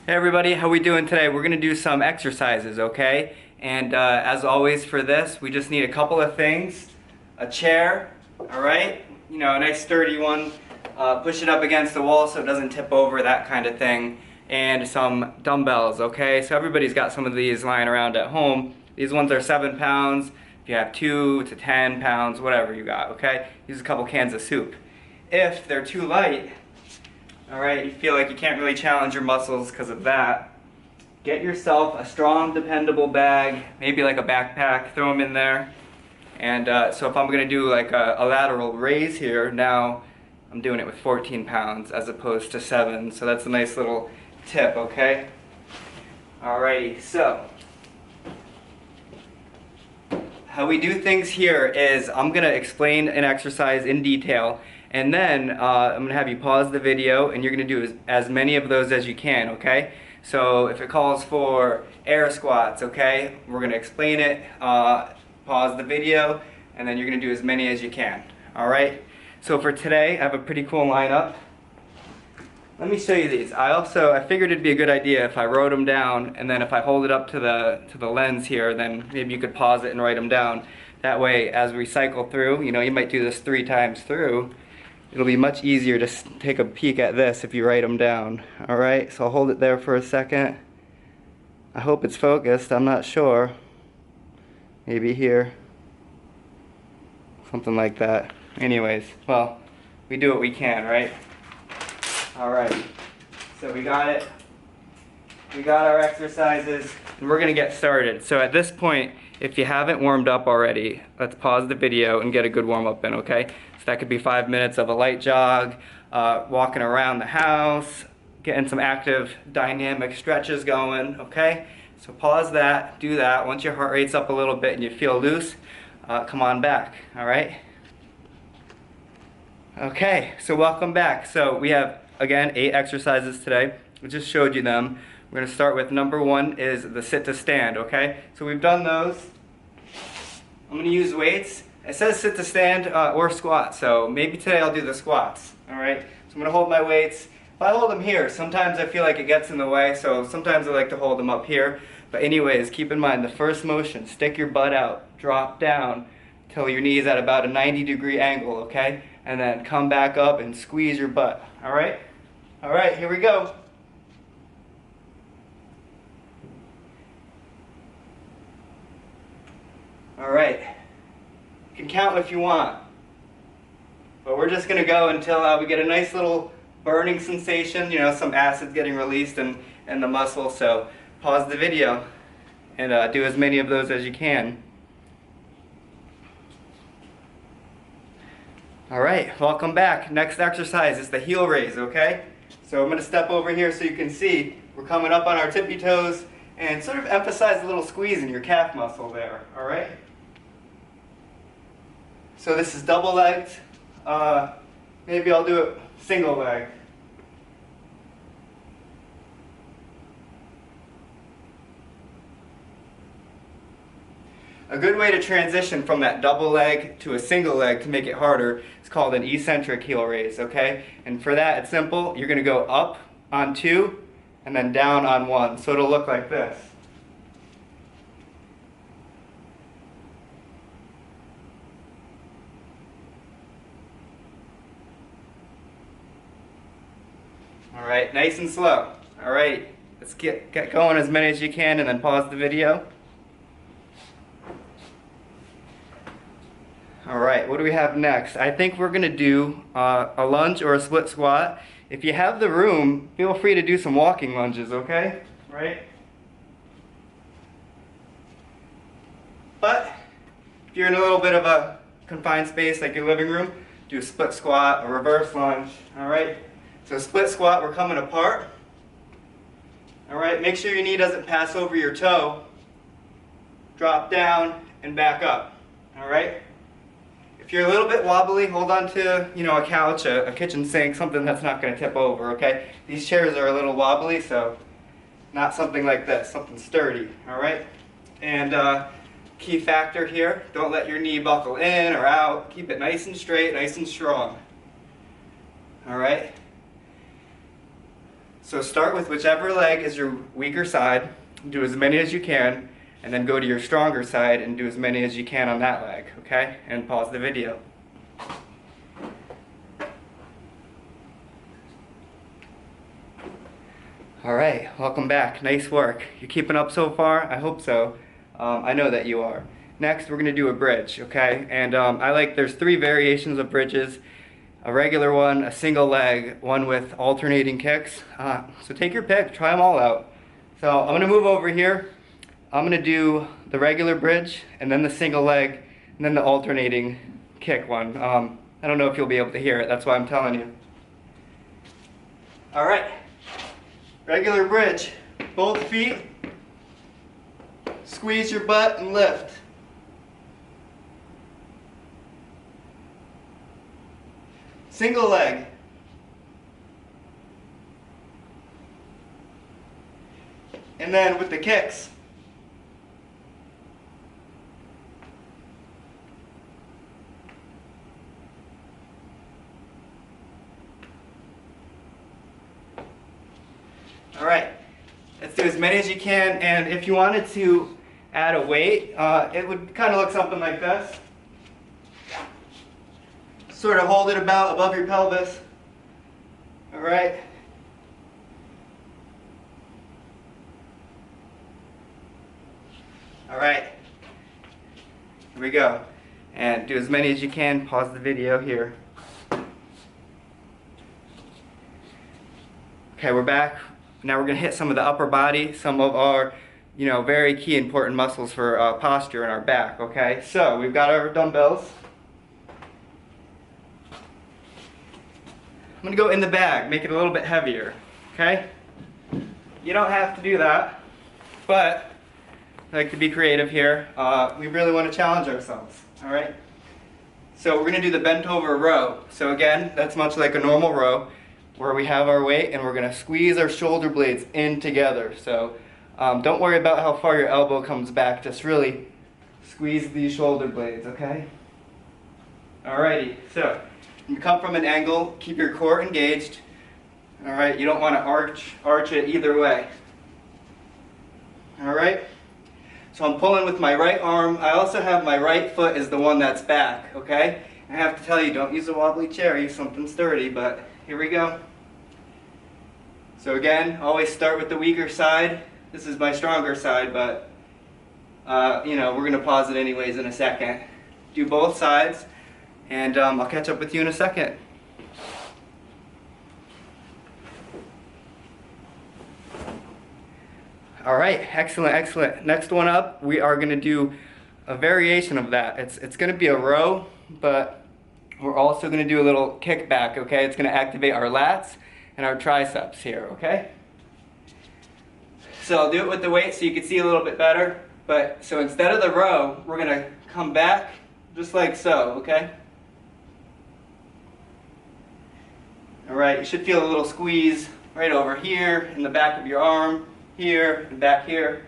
Hey everybody, how we doing today? We're gonna do some exercises, okay? And as always for this, we just need a couple of things. A chair, all right? You know, a nice sturdy one. Push it up against the wall so it doesn't tip over, that kind of thing. And some dumbbells, okay? So everybody's got some of these lying around at home. These ones are 7 pounds. If you have 2 to 10 pounds, whatever you got, okay? Use a couple cans of soup. If they're too light, alright, you feel like you can't really challenge your muscles because of that, get yourself a strong, dependable bag, maybe like a backpack, throw them in there. And so if I'm going to do like a lateral raise here, now I'm doing it with 14 pounds as opposed to 7. So that's a nice little tip, okay? Alrighty, so how we do things here is I'm going to explain an exercise in detail, and then I'm going to have you pause the video and you're going to do as many of those as you can, okay? So if it calls for air squats, okay, we're going to explain it, pause the video, and then you're going to do as many as you can, alright? So for today, I have a pretty cool lineup. Let me show you these. I figured it'd be a good idea if I wrote them down, and then if I hold it up to the lens here, then maybe you could pause it and write them down. That way, as we cycle through, you know, you might do this 3 times through, it'll be much easier to take a peek at this if you write them down. Alright, so I'll hold it there for a second. I hope it's focused, I'm not sure. Maybe here. Something like that. Anyways, well, we do what we can, right? Alright, so we got it. We got our exercises, and we're going to get started. So at this point, if you haven't warmed up already, let's pause the video and get a good warm up in, okay? So that could be 5 minutes of a light jog, walking around the house, getting some active dynamic stretches going, okay? So pause that, do that. Once your heart rate's up a little bit and you feel loose, come on back, alright? Okay, so welcome back. So we have, again, 8 exercises today. We just showed you them. We're going to start with number 1 is the sit to stand, okay? So we've done those. I'm going to use weights. It says sit to stand or squat, so maybe today I'll do the squats, alright? So I'm going to hold my weights. If I hold them here, sometimes I feel like it gets in the way, so sometimes I like to hold them up here. But anyways, keep in mind the first motion, stick your butt out, drop down till your knee's at about a 90-degree angle, okay? And then come back up and squeeze your butt, alright? Alright, here we go. Alright, you can count if you want, but we're just going to go until we get a nice little burning sensation, you know, some acid's getting released in the muscle, so pause the video and do as many of those as you can. Alright, welcome back. Next exercise is the heel raise, okay? So I'm going to step over here so you can see we're coming up on our tippy toes and sort of emphasize a little squeeze in your calf muscle there, alright? So this is double legged. Maybe I'll do it single leg. A good way to transition from that double leg to a single leg to make it harder is called an eccentric heel raise, okay? And for that, it's simple. You're going to go up on 2 and then down on 1. So it'll look like this. Alright, nice and slow. Alright, let's get going as many as you can and then pause the video. Alright, what do we have next? I think we're going to do a lunge or a split squat. If you have the room, feel free to do some walking lunges, okay? Right? But if you're in a little bit of a confined space like your living room, do a split squat or reverse lunge, alright? So split squat, we're coming apart. Alright, make sure your knee doesn't pass over your toe. Drop down and back up, alright? If you're a little bit wobbly, hold on to, you know, a couch, a kitchen sink, something that's not going to tip over, okay? These chairs are a little wobbly, so not something like this, something sturdy, alright? And key factor here, don't let your knee buckle in or out. Keep it nice and straight, nice and strong. Alright? So start with whichever leg is your weaker side, do as many as you can, and then go to your stronger side and do as many as you can on that leg, okay? And pause the video. Alright, welcome back. Nice work. You keeping up so far? I hope so. I know that you are. Next, we're going to do a bridge, okay? And there's 3 variations of bridges. A regular one, a single leg, one with alternating kicks. So take your pick, try them all out. So I'm going to move over here. I'm going to do the regular bridge, and then the single leg, and then the alternating kick one. I don't know if you'll be able to hear it, that's why I'm telling you. Alright, regular bridge, both feet, squeeze your butt and lift. Single leg. And then with the kicks. Alright, let's do as many as you can, and if you wanted to add a weight, it would kind of look something like this. Sort of hold it about above your pelvis. Alright. Alright. Here we go. And do as many as you can. Pause the video here. Okay, we're back. Now we're going to hit some of the upper body, some of our, very key important muscles for posture in our back, okay? So, we've got our dumbbells. I'm going to go in the bag, make it a little bit heavier, okay? You don't have to do that, but I like to be creative here. We really want to challenge ourselves, alright? So we're going to do the bent over row. So again, that's much like a normal row, where we have our weight and we're going to squeeze our shoulder blades in together. So don't worry about how far your elbow comes back, just really squeeze these shoulder blades, okay? Alrighty, so you come from an angle, keep your core engaged. Alright, you don't want to arch it either way. Alright, so I'm pulling with my right arm. I also have my right foot is the one that's back, okay? I have to tell you, don't use a wobbly chair, use something sturdy, but here we go. So again, always start with the weaker side. This is my stronger side, but we're going to pause it anyways in a second. Do both sides. And I'll catch up with you in a second. Alright, excellent, excellent. Next one up, we are going to do a variation of that. It's going to be a row, but we're also going to do a little kickback, okay? It's going to activate our lats and our triceps here, okay? So I'll do it with the weight so you can see a little bit better. So instead of the row, we're going to come back just like so, okay? Alright, you should feel a little squeeze right over here in the back of your arm, here, and back here.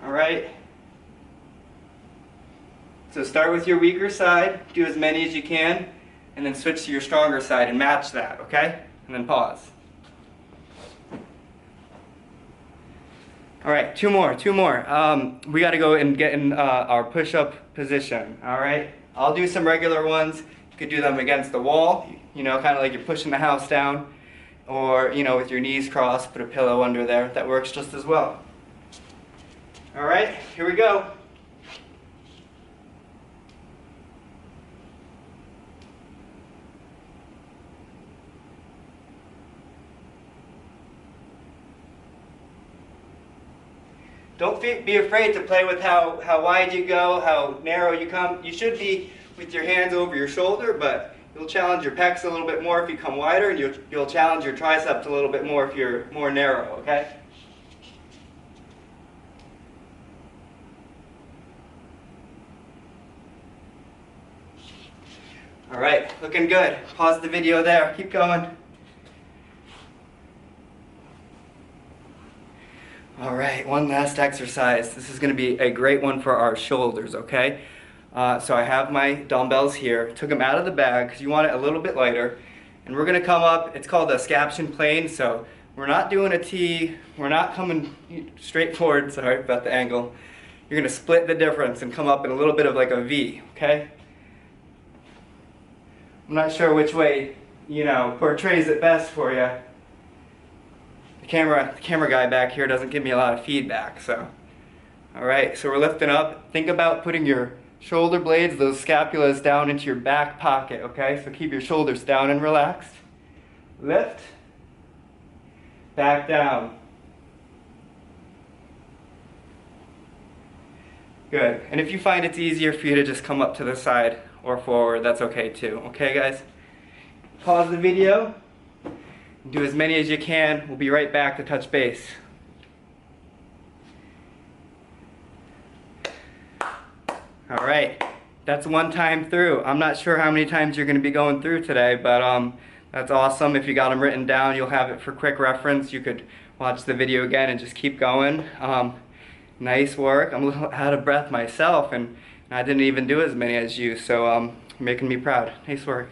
Alright. So start with your weaker side, do as many as you can, and then switch to your stronger side and match that, okay? And then pause. Alright, two more. We got to go and get in our push-up position, alright? I'll do some regular ones. You could do them against the wall, kind of like you're pushing the house down, or, with your knees crossed, put a pillow under there. That works just as well. Alright, here we go. Don't be afraid to play with how wide you go, how narrow you come. You should be with your hands over your shoulder, but you'll challenge your pecs a little bit more if you come wider, and you'll challenge your triceps a little bit more if you're more narrow, okay? Alright, looking good. Pause the video there. Keep going. Alright, one last exercise. This is going to be a great one for our shoulders, okay? So I have my dumbbells here. Took them out of the bag because you want it a little bit lighter. And we're going to come up, it's called a Scaption Plane, so We're not doing a T, we're not coming straight forward, sorry about the angle. You're gonna split the difference and come up in a little bit of like a V, okay? I'm not sure which way, portrays it best for you. The camera guy back here doesn't give me a lot of feedback, so. Alright, so we're lifting up. Think about putting your shoulder blades, those scapulas, down into your back pocket, okay? So keep your shoulders down and relaxed. Lift. Back down. Good. And if you find it's easier for you to just come up to the side or forward, that's okay too. Okay, guys? Pause the video. Do as many as you can. We'll be right back to touch base. All right. That's one time through. I'm not sure how many times you're going to be going through today, but that's awesome. If you got them written down, you'll have it for quick reference. You could watch the video again and just keep going. Nice work. I'm a little out of breath myself, and I didn't even do as many as you, so you're making me proud. Nice work.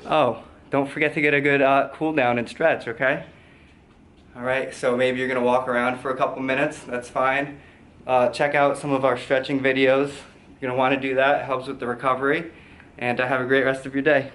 Oh, don't forget to get a good cool down and stretch, okay? All right, so maybe you're gonna walk around for a couple minutes. That's fine. Check out some of our stretching videos. You're gonna want to do that. It helps with the recovery. And have a great rest of your day.